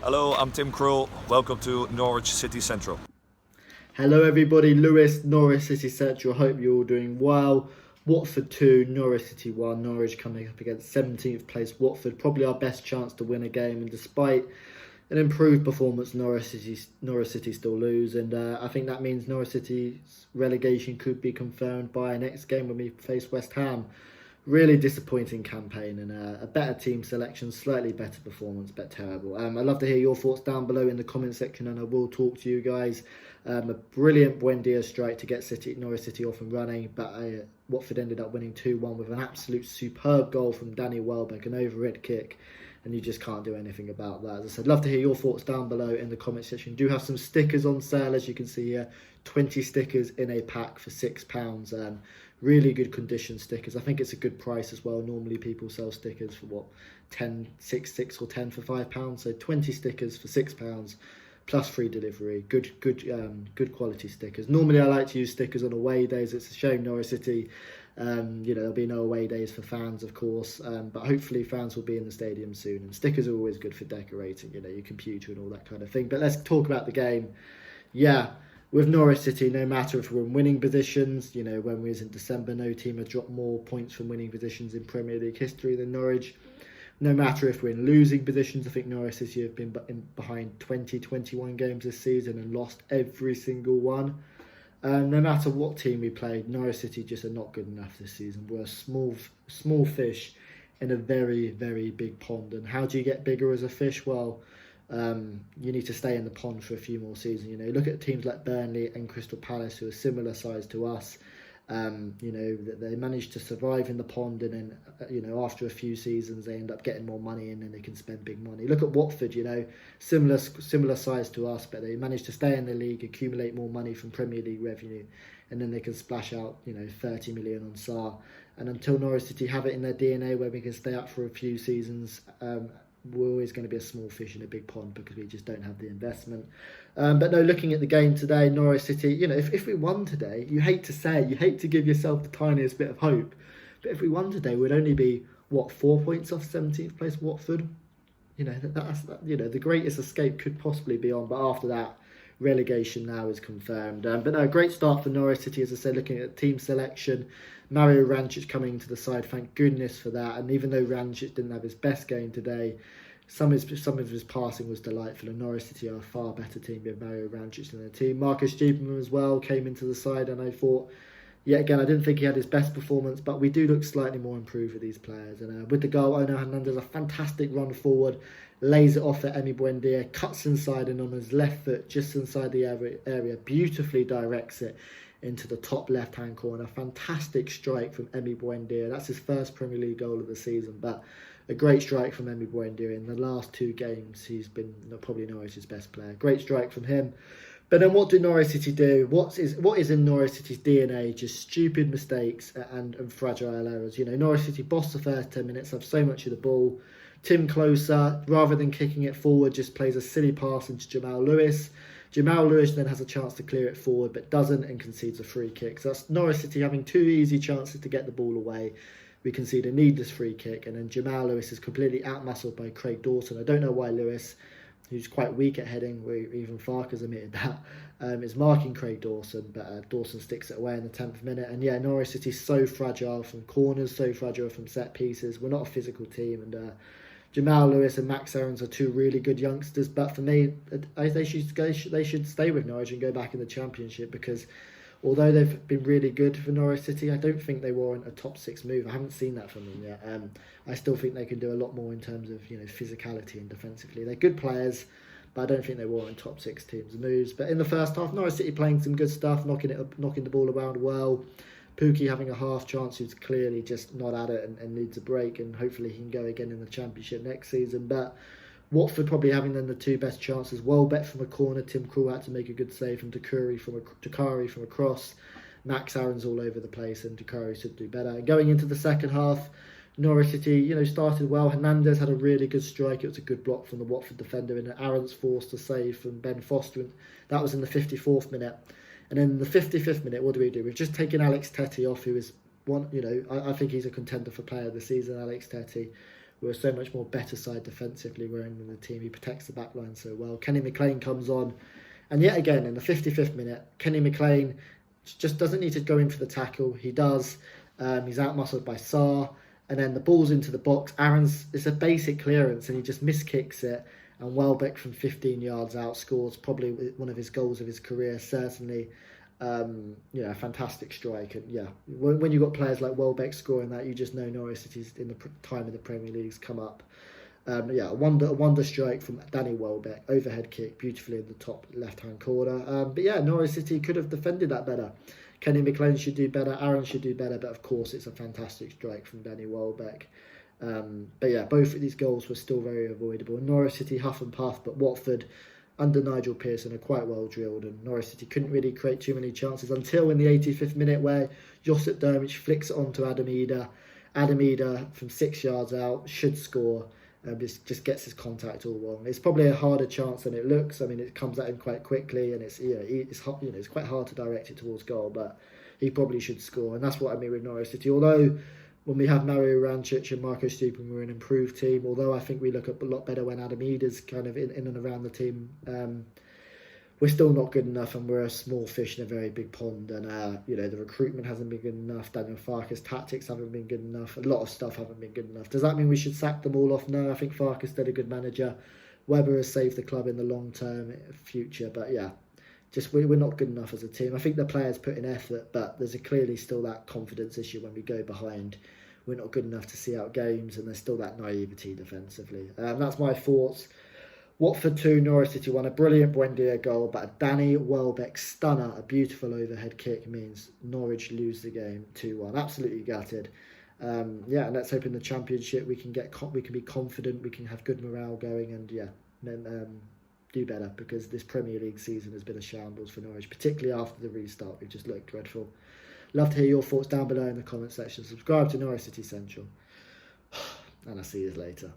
Hello, I'm Tim Krul. Welcome to Norwich City Central. Hello everybody, Lewis, Norwich City Central. Hope you're all doing well. Watford 2, Norwich City 1. Norwich coming up against 17th place Watford. Probably our best chance to win a game, and despite an improved performance, Norwich City still lose, and I think that means Norwich City's relegation could be confirmed by next game when we face West Ham. Really disappointing campaign, and a better team selection, slightly better performance, but terrible. I'd love to hear your thoughts down below in the comment section, and I will talk to you guys. A brilliant Buendia strike to get Norwich City off and running, but Watford ended up winning 2-1 with an absolute superb goal from Danny Welbeck, an overhead kick, and you just can't do anything about that. As I said, love to hear your thoughts down below in the comment section. Do have some stickers on sale, as you can see here. 20 stickers in a pack for £6. Really good condition stickers. I think it's a good price as well. Normally people sell stickers for what, 6 or 10 for £5. So 20 stickers for £6 plus free delivery. Good quality stickers. Normally I like to use stickers on away days. It's a shame Norwich City, there'll be no away days for fans, of course, but hopefully fans will be in the stadium soon, and stickers are always good for decorating, your computer and all that kind of thing. But let's talk about the game. With Norwich City, no matter if we're in winning positions, when we was in December, no team had dropped more points from winning positions in Premier League history than Norwich. No matter if we're in losing positions, I think Norwich City have been behind 21 games this season and lost every single one. No matter what team we played, Norwich City just are not good enough this season. We're a small fish in a very, very big pond. And how do you get bigger as a fish? Well, you need to stay in the pond for a few more seasons. Look at teams like Burnley and Crystal Palace, who are similar size to us. They managed to survive in the pond, and then after a few seasons they end up getting more money in and they can spend big money. Look at Watford, similar size to us, but they managed to stay in the league, accumulate more money from Premier League revenue, and then they can splash out 30 million on Sarr. And until Norwich City have it in their DNA where we can stay up for a few seasons, we're always going to be a small fish in a big pond because we just don't have the investment. But no, looking at the game today, Norwich City, if we won today, you hate to give yourself the tiniest bit of hope, but if we won today, we'd only be 4 points off 17th place Watford. The greatest escape could possibly be on, but after that, relegation now is confirmed. But no, great start for Norwich City, as I said. Looking at team selection, Mario Rancic coming into the side, thank goodness for that. And even though Rancic didn't have his best game today, some of his passing was delightful, and Norwich City are a far better team with Mario Rancic in their team. Marcus Stubenman as well came into the side, and I thought, yet again, I didn't think he had his best performance, but we do look slightly more improved with these players. And with the goal, Ono Hernandez, a fantastic run forward, lays it off at Emi Buendia, cuts inside and on his left foot, just inside the area, beautifully directs it into the top left-hand corner. Fantastic strike from Emi Buendia. That's his first Premier League goal of the season, but a great strike from Emi Buendia. In the last 2 games, he's been probably Norwich's best player. Great strike from him. But then what do Norwich City do? What is in Norwich City's DNA? Just stupid mistakes and fragile errors. Norwich City boss the first 10 minutes, have so much of the ball. Tim Closer, rather than kicking it forward, just plays a silly pass into Jamal Lewis. Jamal Lewis then has a chance to clear it forward, but doesn't, and concedes a free kick. So that's Norwich City having 2 easy chances to get the ball away. We concede a needless free kick, and then Jamal Lewis is completely outmuscled by Craig Dawson. I don't know why Lewis, who's quite weak at heading, even Farker's admitted that, is marking Craig Dawson, but Dawson sticks it away in the 10th minute. And yeah, Norwich City's so fragile from corners, so fragile from set pieces. We're not a physical team, and Jamal Lewis and Max Aarons are 2 really good youngsters, but for me, they should stay with Norwich and go back in the Championship, because although they've been really good for Norwich City, I don't think they warrant a top 6 move. I haven't seen that from them yet. I still think they can do a lot more in terms of physicality and defensively. They're good players, but I don't think they warrant top 6 teams moves. But in the first half, Norwich City playing some good stuff, knocking the ball around well. Pookie having a half chance, who's clearly just not at it and needs a break, and hopefully he can go again in the Championship next season. But Watford probably having then the 2 best chances. Welbeck from a corner, Tim Krul had to make a good save from Dakari from a cross. Max Aarons all over the place, and Dakari should do better. And going into the second half, Norwich City, started well. Hernandez had a really good strike. It was a good block from the Watford defender, and Aarons forced a save from Ben Foster. And that was in the 54th minute. And then in the 55th minute, what do? We've just taken Alex Tettey off, who is one, I think he's a contender for player of the season, Alex Tettey. We're so much more better side defensively wearing than the team. He protects the back line so well. Kenny McLean comes on, and yet again in the 55th minute, Kenny McLean just doesn't need to go in for the tackle. He does. He's outmuscled by Sarr, and then the ball's into the box. It's a basic clearance, and he just miskicks it. And Welbeck from 15 yards out scores probably one of his goals of his career, certainly. A fantastic strike. And yeah, when you've got players like Welbeck scoring that, you just know Norwich City's in the time of the Premier League's come up. A wonder strike from Danny Welbeck, overhead kick, beautifully in the top left-hand corner. Norwich City could have defended that better. Kenny McLean should do better, Aaron should do better, but of course it's a fantastic strike from Danny Welbeck. Both of these goals were still very avoidable. Norwich City huff and puff, but Watford, under Nigel Pearson, are quite well drilled, and Norwich City couldn't really create too many chances until in the 85th minute where Josip Dermich flicks it onto Adam Eder. Adam Eder from 6 yards out should score. Just gets his contact all wrong. It's probably a harder chance than it looks. I mean, it comes at him quite quickly, and it's quite hard to direct it towards goal. But he probably should score, and that's what I mean with Norwich City. Although when we have Mario Rancic and Marco Stupin, we're an improved team. Although I think we look a lot better when Adam Eder's kind of in and around the team. We're still not good enough, and we're a small fish in a very big pond. And the recruitment hasn't been good enough. Daniel Farke's tactics haven't been good enough. A lot of stuff haven't been good enough. Does that mean we should sack them all off? No, I think Farke's still a good manager. Weber has saved the club in the long term future, but yeah, we're not good enough as a team. I think the players put in effort, but there's clearly still that confidence issue when we go behind. We're not good enough to see out games, and there's still that naivety defensively. That's my thoughts. Watford 2, Norwich City 1. A brilliant Buendia goal, but a Danny Welbeck stunner, a beautiful overhead kick, means Norwich lose the game 2-1. Absolutely gutted. And let's hope in the Championship we can be confident, we can have good morale going, and do better, because this Premier League season has been a shambles for Norwich, particularly after the restart. We've just looked dreadful. Love to hear your thoughts down below in the comment section. Subscribe to Norwich City Central, and I'll see you later.